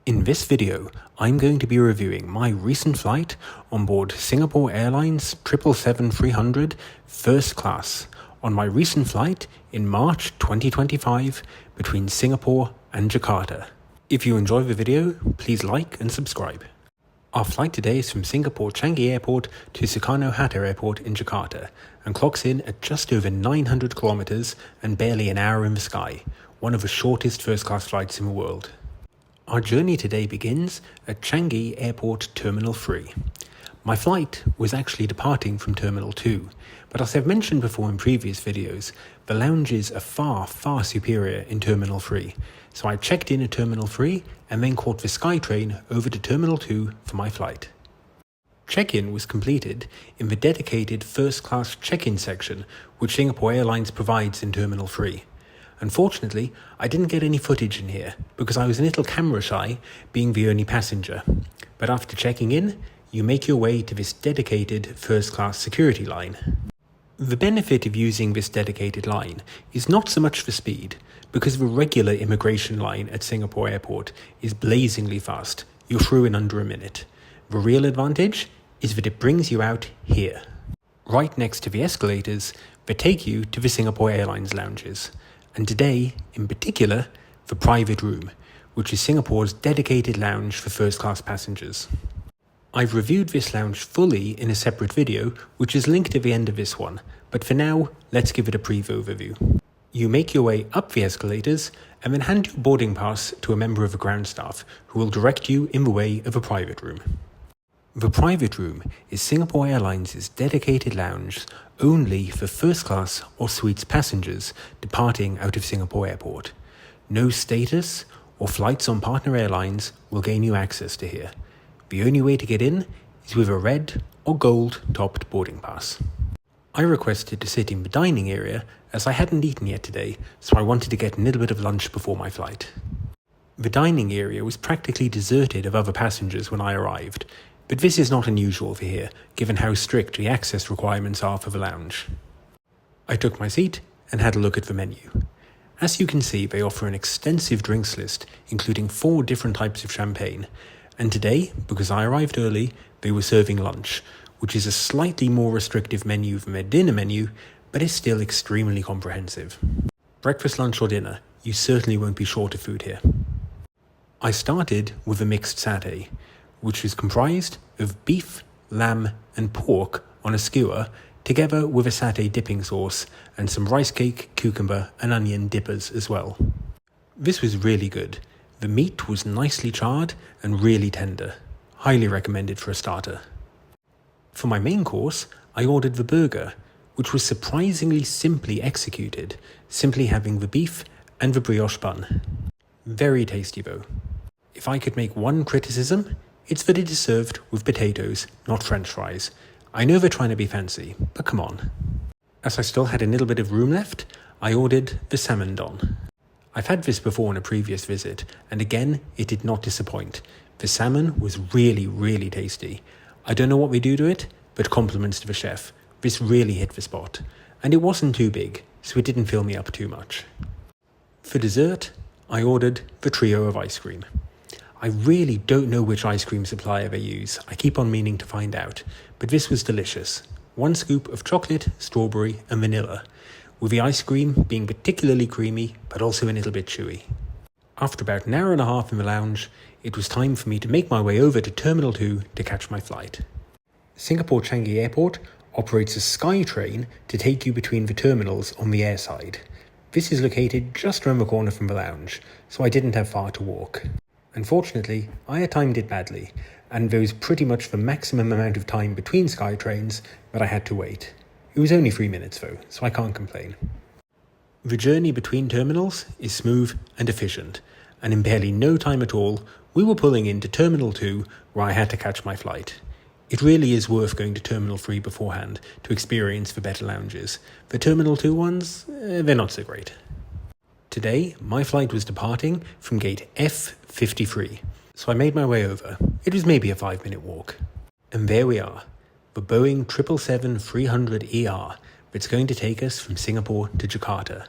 In this video, I'm going to be reviewing my recent flight on board Singapore Airlines 777-300 First Class on my recent flight in March 2025 between Singapore and Jakarta. If you enjoy the video, please like and subscribe. Our flight today is from Singapore Changi Airport to Soekarno-Hatta Airport in Jakarta and clocks in at just over 900 kilometers and barely an hour in the sky, one of the shortest first-class flights in the world. Our journey today begins at Changi Airport Terminal 3. My flight was actually departing from Terminal 2, but as I've mentioned before in previous videos, the lounges are far superior in Terminal 3, so I checked in at Terminal 3 and then caught the SkyTrain over to Terminal 2 for my flight. Check-in was completed in the dedicated first-class check-in section which Singapore Airlines provides in Terminal 3. Unfortunately, I didn't get any footage in here because I was a little camera shy, being the only passenger. But after checking in, you make your way to this dedicated first-class security line. The benefit of using this dedicated line is not so much the speed, because the regular immigration line at Singapore Airport is blazingly fast. You're through in under a minute. The real advantage is that it brings you out here, right next to the escalators that take you to the Singapore Airlines lounges. And today, in particular, the private room, which is Singapore's dedicated lounge for first-class passengers. I've reviewed this lounge fully in a separate video, which is linked at the end of this one, but for now, let's give it a brief overview. You make your way up the escalators and then hand your boarding pass to a member of the ground staff who will direct you in the way of a private room. The private room is Singapore Airlines' dedicated lounge only for first-class or suites passengers departing out of Singapore Airport. No status or flights on partner airlines will gain you access to here. The only way to get in is with a red or gold-topped boarding pass. I requested to sit in the dining area as I hadn't eaten yet today, so I wanted to get a little bit of lunch before my flight. The dining area was practically deserted of other passengers when I arrived, but this is not unusual for here, given how strict the access requirements are for the lounge. I took my seat and had a look at the menu. As you can see, they offer an extensive drinks list, including 4 different types of champagne. And today, because I arrived early, they were serving lunch, which is a slightly more restrictive menu than their dinner menu, but is still extremely comprehensive. Breakfast, lunch or dinner, you certainly won't be short of food here. I started with a mixed satay, which is comprised of beef, lamb and pork on a skewer, together with a satay dipping sauce and some rice cake, cucumber and onion dippers as well. This was really good. The meat was nicely charred and really tender. Highly recommended for a starter. For my main course, I ordered the burger, which was surprisingly simply executed, simply having the beef and the brioche bun. Very tasty though. If I could make one criticism, it's that it is served with potatoes, not French fries. I know they're trying to be fancy, but come on. As I still had a little bit of room left, I ordered the salmon don. I've had this before on a previous visit, and again, it did not disappoint. The salmon was really tasty. I don't know what we do to it, but compliments to the chef. This really hit the spot. And it wasn't too big, so it didn't fill me up too much. For dessert, I ordered the trio of ice cream. I really don't know which ice cream supplier they use. I keep on meaning to find out, but this was delicious. 1 scoop of chocolate, strawberry and vanilla, with the ice cream being particularly creamy, but also a little bit chewy. After about an hour and a half in the lounge, it was time for me to make my way over to Terminal 2 to catch my flight. Singapore Changi Airport operates a SkyTrain to take you between the terminals on the airside. This is located just around the corner from the lounge, so I didn't have far to walk. Unfortunately, I had timed it badly, and there was pretty much the maximum amount of time between SkyTrains that I had to wait. It was only 3 minutes though, so I can't complain. The journey between terminals is smooth and efficient, and in barely no time at all, we were pulling into Terminal 2 where I had to catch my flight. It really is worth going to Terminal 3 beforehand to experience the better lounges. The Terminal 2 ones, they're not so great. Today, my flight was departing from gate F53, so I made my way over. It was maybe a 5-minute walk. And there we are, the Boeing 777-300ER that's going to take us from Singapore to Jakarta.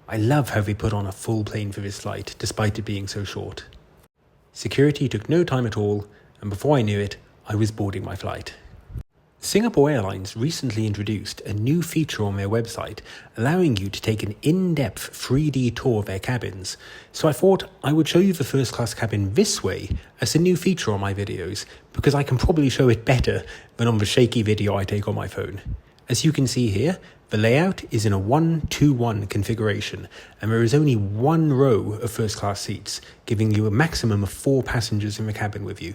I love how they put on a full plane for this flight, despite it being so short. Security took no time at all, and before I knew it, I was boarding my flight. Singapore Airlines recently introduced a new feature on their website allowing you to take an in-depth 3D tour of their cabins. So I thought I would show you the first class cabin this way as a new feature on my videos, because I can probably show it better than on the shaky video I take on my phone. As you can see here, the layout is in a 1-2-1 configuration, and there is only one row of first class seats, giving you a maximum of 4 passengers in the cabin with you.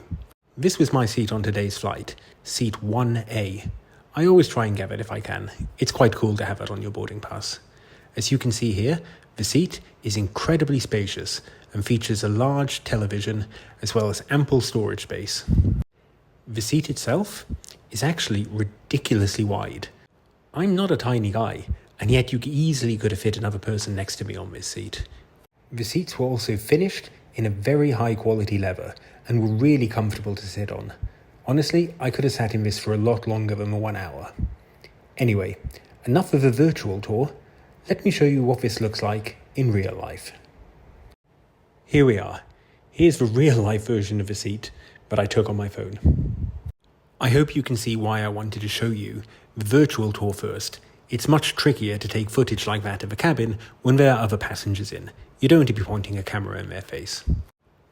This was my seat on today's flight, seat 1A. I always try and get it if I can. It's quite cool to have it on your boarding pass. As you can see here, the seat is incredibly spacious and features a large television as well as ample storage space. The seat itself is actually ridiculously wide. I'm not a tiny guy, and yet you easily could have fit another person next to me on this seat. The seats were also finished in a very high quality leather and were really comfortable to sit on. Honestly, I could have sat in this for a lot longer than 1 hour. Anyway, enough of a virtual tour. Let me show you what this looks like in real life. Here we are. Here's the real life version of the seat that I took on my phone. I hope you can see why I wanted to show you the virtual tour first. It's much trickier to take footage like that of a cabin when there are other passengers in. You don't want to be pointing a camera in their face.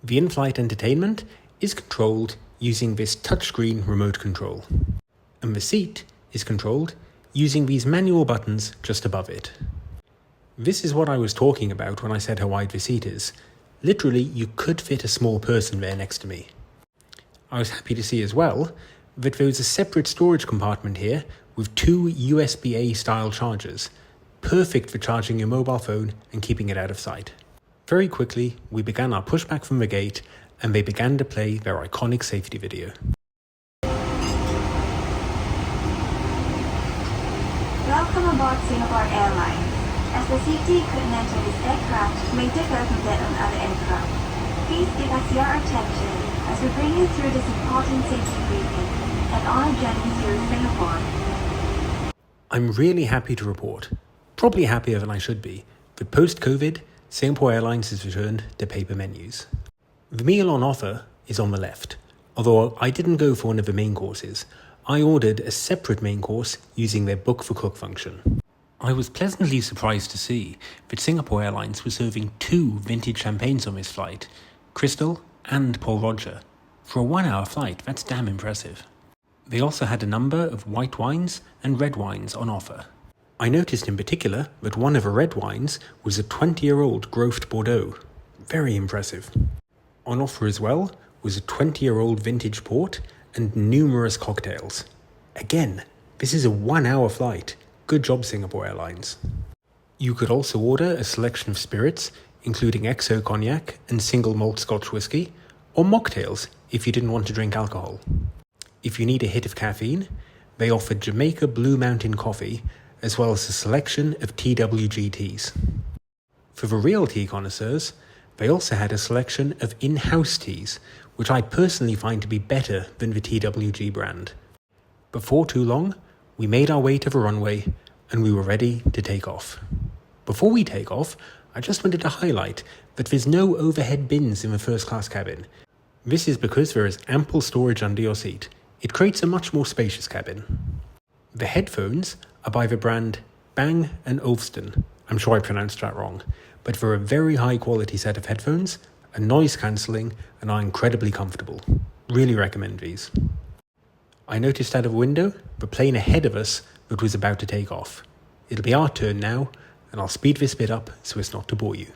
The in-flight entertainment is controlled using this touchscreen remote control, and the seat is controlled using these manual buttons just above it. This is what I was talking about when I said how wide the seat is. Literally, you could fit a small person there next to me. I was happy to see as well that there was a separate storage compartment here with 2 USB-A style chargers, perfect for charging your mobile phone and keeping it out of sight. Very quickly, we began our pushback from the gate, and they began to play their iconic safety video. Welcome aboard Singapore Airlines. As the safety equipment on this aircraft may differ from that on other aircraft, please give us your attention as we bring you through this important safety briefing and on a journey through Singapore. I'm really happy to report, probably happier than I should be, that post-COVID, Singapore Airlines has returned to paper menus. The meal on offer is on the left. Although I didn't go for one of the main courses, I ordered a separate main course using their Book for Cook function. I was pleasantly surprised to see that Singapore Airlines was serving 2 vintage champagnes on this flight, Crystal and Paul Roger. For a 1-hour flight, that's damn impressive. They also had a number of white wines and red wines on offer. I noticed in particular that one of the red wines was a 20-year-old Growth Bordeaux. Very impressive. On offer as well was a 20-year-old vintage port and numerous cocktails. Again, this is a 1-hour flight. Good job, Singapore Airlines. You could also order a selection of spirits, including XO cognac and single malt Scotch whisky, or mocktails if you didn't want to drink alcohol. If you need a hit of caffeine, they offered Jamaica Blue Mountain coffee, as well as a selection of TWG teas. For the real tea connoisseurs, they also had a selection of in-house teas, which I personally find to be better than the TWG brand. Before too long, we made our way to the runway and we were ready to take off. Before we take off, I just wanted to highlight that there's no overhead bins in the first class cabin. This is because there is ample storage under your seat. It creates a much more spacious cabin. The headphones are by the brand Bang & Olufsen. I'm sure I pronounced that wrong, but they're a very high quality set of headphones, are noise cancelling, and are incredibly comfortable. Really recommend these. I noticed out of a window the plane ahead of us that was about to take off. It'll be our turn now, and I'll speed this bit up so as not to bore you.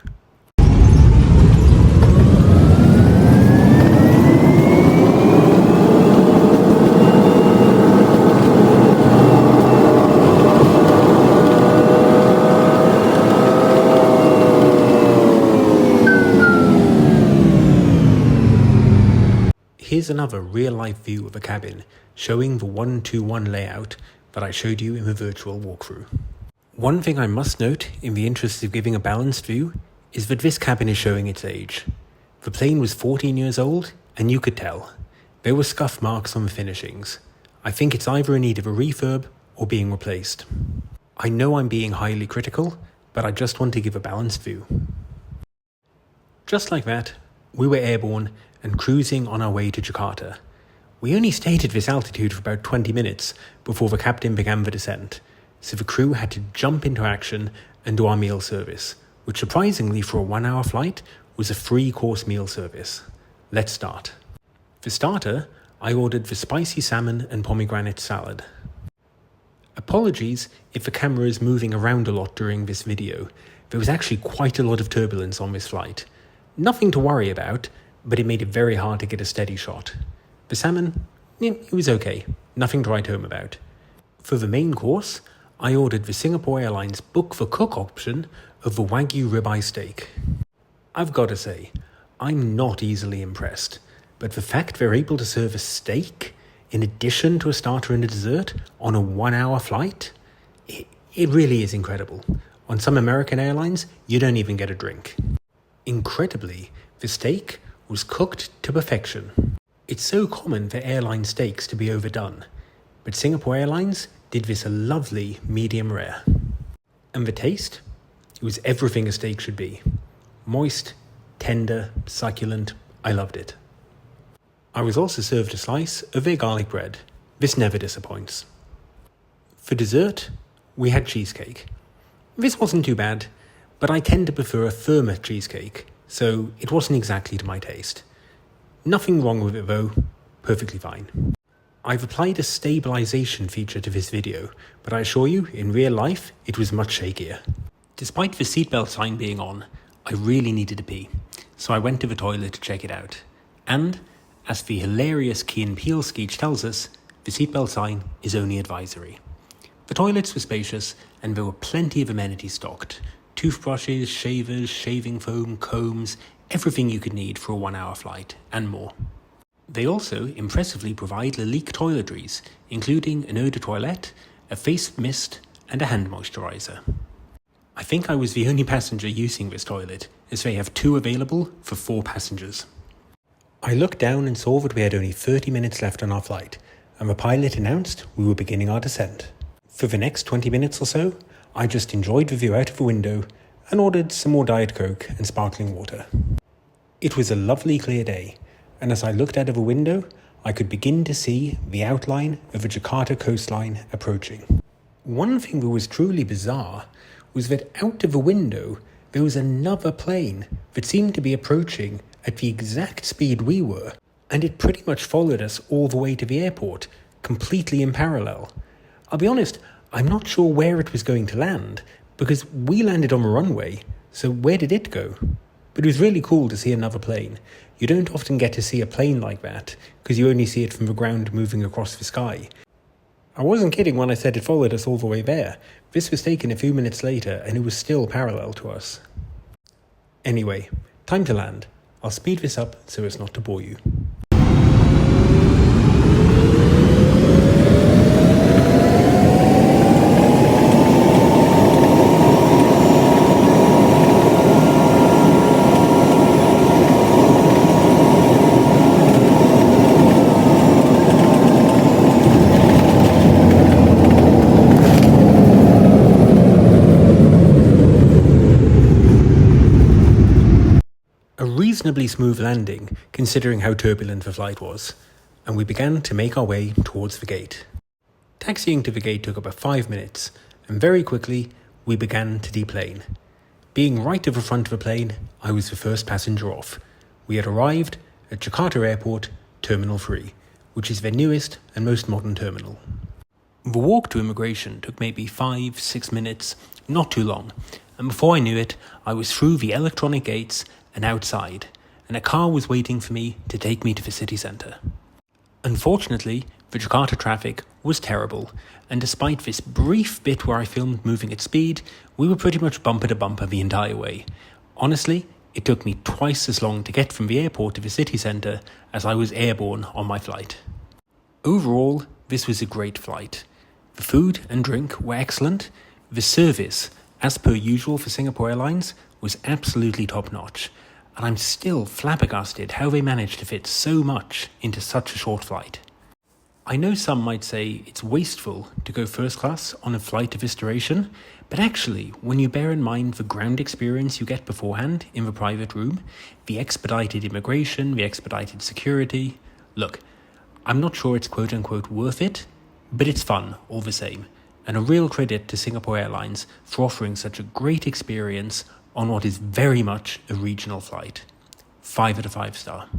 Here's another real-life view of a cabin, showing the 1-2-1 layout that I showed you in the virtual walkthrough. One thing I must note, in the interest of giving a balanced view, is that this cabin is showing its age. The plane was 14 years old, and you could tell. There were scuff marks on the finishings. I think it's either in need of a refurb or being replaced. I know I'm being highly critical, but I just want to give a balanced view. Just like that, we were airborne and cruising on our way to Jakarta. We only stayed at this altitude for about 20 minutes before the captain began the descent, so the crew had to jump into action and do our meal service, which surprisingly for a 1-hour flight was a 3-course meal service. Let's start. For starter, I ordered the spicy salmon and pomegranate salad. Apologies if the camera is moving around a lot during this video. There was actually quite a lot of turbulence on this flight. Nothing to worry about, but it made it very hard to get a steady shot. The salmon, it was okay, nothing to write home about. For the main course, I ordered the Singapore Airlines Book for Cook option of the Wagyu ribeye steak. I've got to say, I'm not easily impressed, but the fact they're able to serve a steak in addition to a starter and a dessert on a 1-hour flight, it really is incredible. On some American airlines, you don't even get a drink. Incredibly, the steak was cooked to perfection. It's so common for airline steaks to be overdone, but Singapore Airlines did this a lovely medium rare. And the taste? It was everything a steak should be. Moist, tender, succulent, I loved it. I was also served a slice of their garlic bread. This never disappoints. For dessert, we had cheesecake. This wasn't too bad, but I tend to prefer a firmer cheesecake, so it wasn't exactly to my taste. Nothing wrong with it though, perfectly fine. I've applied a stabilization feature to this video, but I assure you, in real life, it was much shakier. Despite the seatbelt sign being on, I really needed to pee, so I went to the toilet to check it out. And, as the hilarious Key and Peele sketch tells us, the seatbelt sign is only advisory. The toilets were spacious, and there were plenty of amenities stocked. Toothbrushes, shavers, shaving foam, combs, everything you could need for a 1-hour flight, and more. They also impressively provide Lalique toiletries, including an eau de toilette, a face mist, and a hand moisturizer. I think I was the only passenger using this toilet, as they have 2 available for 4 passengers. I looked down and saw that we had only 30 minutes left on our flight, and the pilot announced we were beginning our descent. For the next 20 minutes or so, I just enjoyed the view out of the window and ordered some more Diet Coke and sparkling water. It was a lovely clear day, and as I looked out of a window, I could begin to see the outline of the Jakarta coastline approaching. One thing that was truly bizarre was that out of the window there was another plane that seemed to be approaching at the exact speed we were, and it pretty much followed us all the way to the airport, completely in parallel. I'll be honest, I'm not sure where it was going to land, because we landed on the runway, so where did it go? But it was really cool to see another plane. You don't often get to see a plane like that, because you only see it from the ground moving across the sky. I wasn't kidding when I said it followed us all the way there. This was taken a few minutes later, and it was still parallel to us. Anyway, time to land. I'll speed this up so as not to bore you. Reasonably smooth landing considering how turbulent the flight was, and we began to make our way towards the gate. Taxiing to the gate took about 5 minutes, and very quickly we began to deplane. Being right at the front of the plane, I was the first passenger off. We had arrived at Jakarta Airport, Terminal 3, which is their newest and most modern terminal. The walk to immigration took maybe 5-6 minutes, not too long, and before I knew it, I was through the electronic gates and outside, and a car was waiting for me to take me to the city centre. Unfortunately, the Jakarta traffic was terrible, and despite this brief bit where I filmed moving at speed, we were pretty much bumper to bumper the entire way. Honestly, it took me twice as long to get from the airport to the city centre as I was airborne on my flight. Overall, this was a great flight. The food and drink were excellent. The service, as per usual for Singapore Airlines, was absolutely top-notch, and I'm still flabbergasted how they managed to fit so much into such a short flight. I know some might say it's wasteful to go first class on a flight of this duration, But actually, when you bear in mind the ground experience you get beforehand in the private room, the expedited immigration, the expedited security, look, I'm not sure it's quote-unquote worth it, but it's fun all the same, and a real credit to Singapore Airlines for offering such a great experience on what is very much a regional flight. 5 out of 5 star.